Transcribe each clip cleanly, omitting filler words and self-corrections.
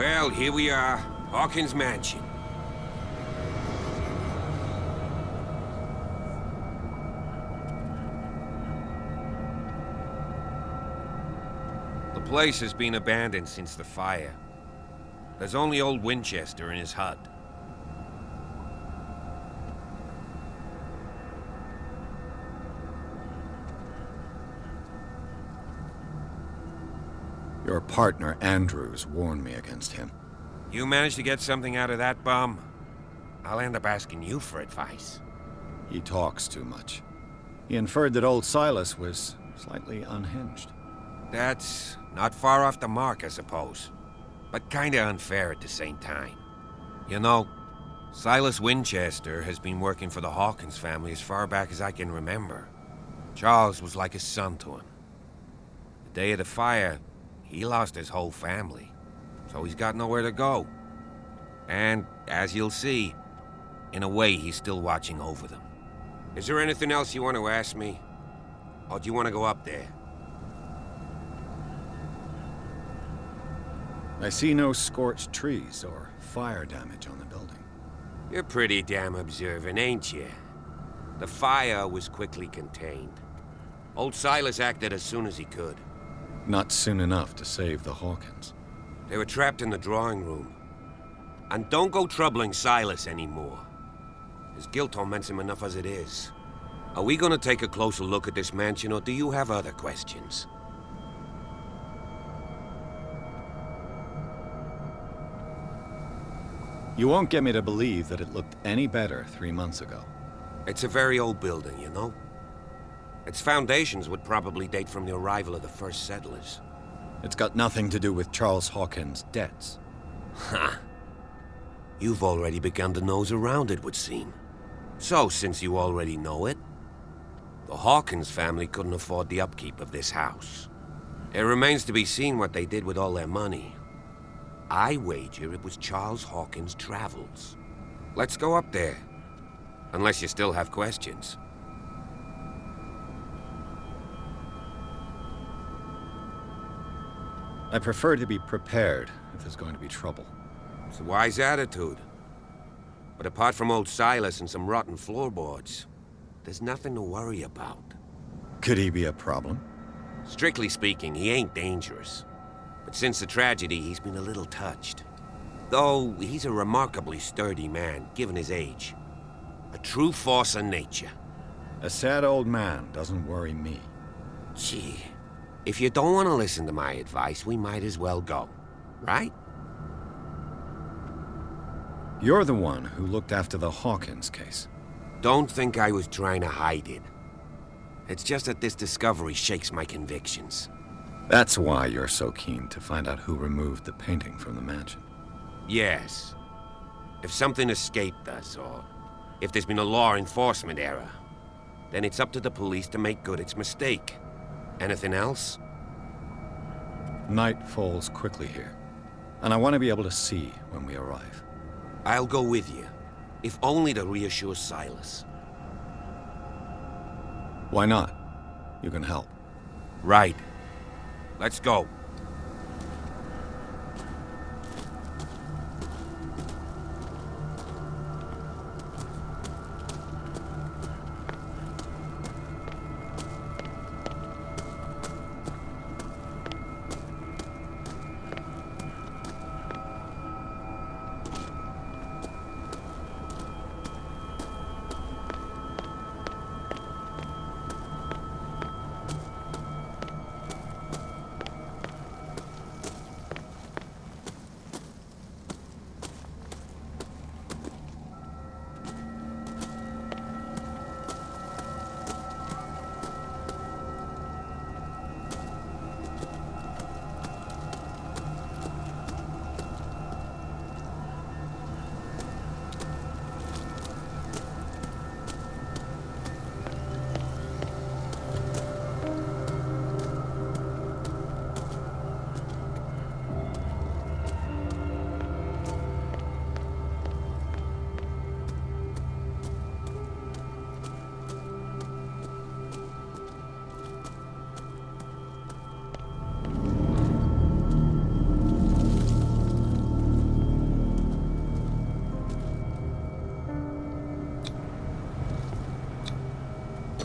Well, here we are. Hawkins Mansion. The place has been abandoned since the fire. There's only old Winchester in his hut. Your partner, Andrews, warned me against him. You managed to get something out of that bum? I'll end up asking you for advice. He talks too much. He inferred that old Silas was slightly unhinged. That's not far off the mark, I suppose. But kinda unfair at the same time. You know, Silas Winchester has been working for the Hawkins family as far back as I can remember. Charles was like a son to him. The day of the fire, he lost his whole family, so he's got nowhere to go. And, as you'll see, in a way, he's still watching over them. Is there anything else you want to ask me? Or do you want to go up there? I see no scorched trees or fire damage on the building. You're pretty damn observant, ain't you? The fire was quickly contained. Old Silas acted as soon as he could. Not soon enough to save the Hawkins. They were trapped in the drawing room. And don't go troubling Silas anymore. His guilt torments him enough as it is. Are we gonna take a closer look at this mansion, or do you have other questions? You won't get me to believe that it looked any better 3 months ago. It's a very old building, you know? Its foundations would probably date from the arrival of the first settlers. It's got nothing to do with Charles Hawkins' debts. Ha! You've already begun to nose around, it would seem. So, since you already know it, the Hawkins family couldn't afford the upkeep of this house. It remains to be seen what they did with all their money. I wager it was Charles Hawkins' travels. Let's go up there. Unless you still have questions. I prefer to be prepared if there's going to be trouble. It's a wise attitude. But apart from old Silas and some rotten floorboards, there's nothing to worry about. Could he be a problem? Strictly speaking, he ain't dangerous. But since the tragedy, he's been a little touched. Though, he's a remarkably sturdy man, given his age. A true force of nature. A sad old man doesn't worry me. Gee, if you don't want to listen to my advice, we might as well go. Right? You're the one who looked after the Hawkins case. Don't think I was trying to hide it. It's just that this discovery shakes my convictions. That's why you're so keen to find out who removed the painting from the mansion. Yes. If something escaped us, or if there's been a law enforcement error, then it's up to the police to make good its mistake. Anything else? Night falls quickly here, and I want to be able to see when we arrive. I'll go with you, if only to reassure Silas. Why not? You can help. Right. Let's go.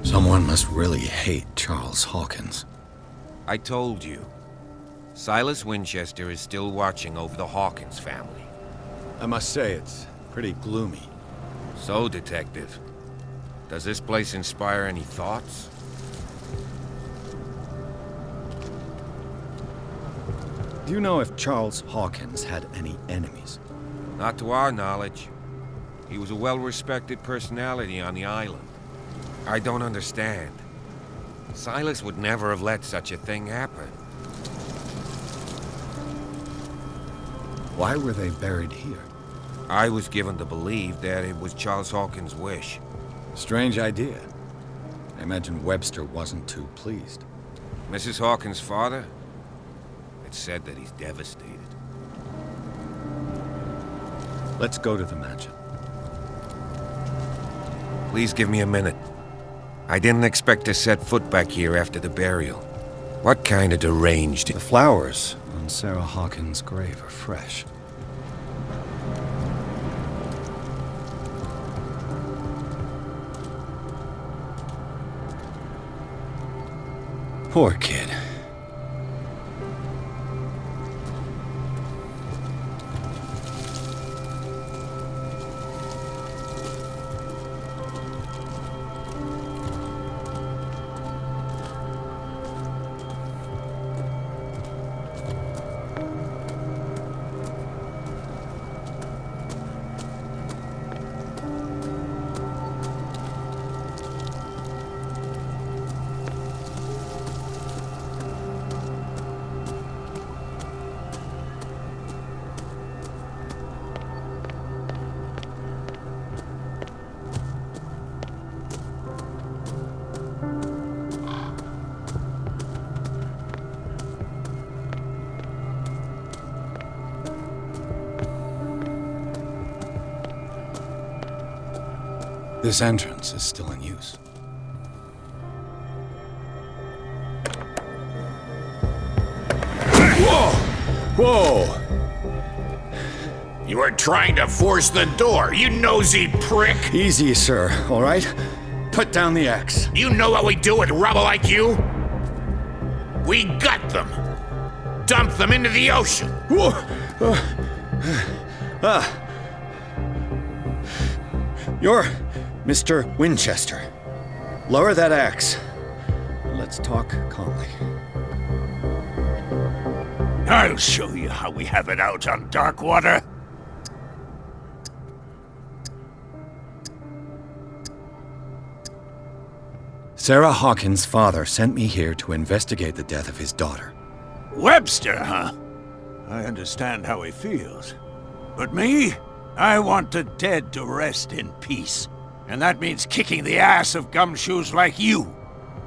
Someone must really hate Charles Hawkins. I told you. Silas Winchester is still watching over the Hawkins family. I must say, it's pretty gloomy. So, Detective, does this place inspire any thoughts? Do you know if Charles Hawkins had any enemies? Not to our knowledge. He was a well-respected personality on the island. I don't understand. Silas would never have let such a thing happen. Why were they buried here? I was given to believe that it was Charles Hawkins' wish. Strange idea. I imagine Webster wasn't too pleased. Mrs. Hawkins' father? It's said that he's devastated. Let's go to the mansion. Please give me a minute. I didn't expect to set foot back here after the burial. What kind of deranged... The flowers on Sarah Hawkins' grave are fresh. Poor kid. This entrance is still in use. Whoa! You were trying to force the door, you nosy prick! Easy, sir, all right? Put down the axe. You know what we do with rubble like you? We gut them! Dump them into the ocean! Whoa! You're Mr. Winchester. Lower that axe. Let's talk calmly. I'll show you how we have it out on Darkwater. Sarah Hawkins' father sent me here to investigate the death of his daughter. Webster, huh? I understand how he feels. But me? I want the dead to rest in peace. And that means kicking the ass of gumshoes like you.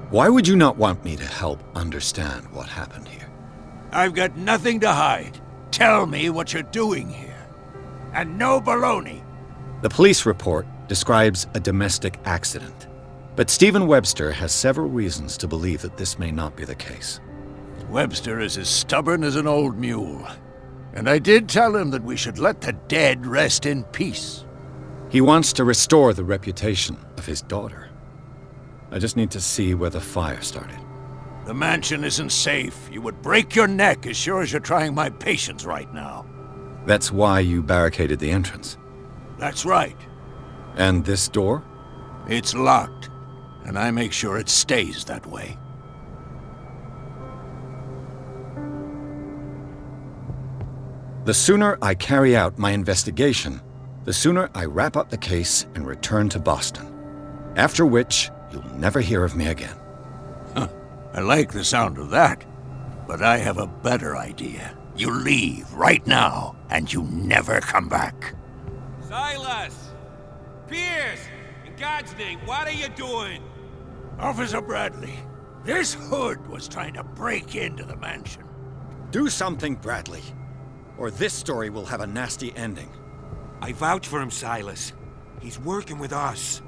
Why would you not want me to help understand what happened here? I've got nothing to hide. Tell me what you're doing here. And no baloney. The police report describes a domestic accident. But Stephen Webster has several reasons to believe that this may not be the case. Webster is as stubborn as an old mule. And I did tell him that we should let the dead rest in peace. He wants to restore the reputation of his daughter. I just need to see where the fire started. The mansion isn't safe. You would break your neck as sure as you're trying my patience right now. That's why you barricaded the entrance. That's right. And this door? It's locked, and I make sure it stays that way. The sooner I carry out my investigation, the sooner I wrap up the case and return to Boston. After which, you'll never hear of me again. I like the sound of that, but I have a better idea. You leave right now, and you never come back. Silas! Pierce! In God's name, what are you doing? Officer Bradley, this hood was trying to break into the mansion. Do something, Bradley, or this story will have a nasty ending. I vouch for him, Silas. He's working with us.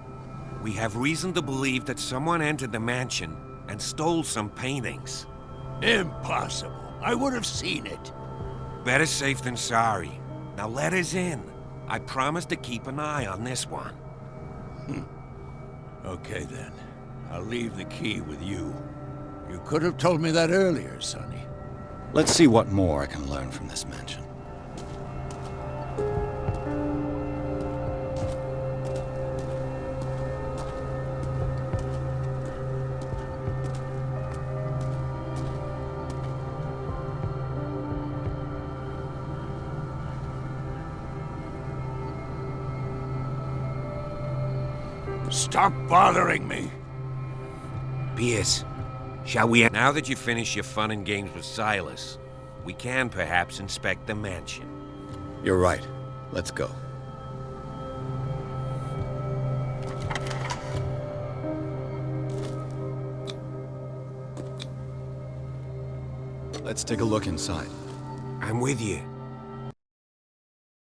We have reason to believe that someone entered the mansion and stole some paintings. Impossible. I would have seen it. Better safe than sorry. Now let us in. I promise to keep an eye on this one. Okay then. I'll leave the key with you. You could have told me that earlier, Sonny. Let's see what more I can learn from this mansion. Stop bothering me! Pierce, shall we... Now that you've finished your fun and games with Silas, we can perhaps inspect the mansion. You're right. Let's go. Let's take a look inside. I'm with you.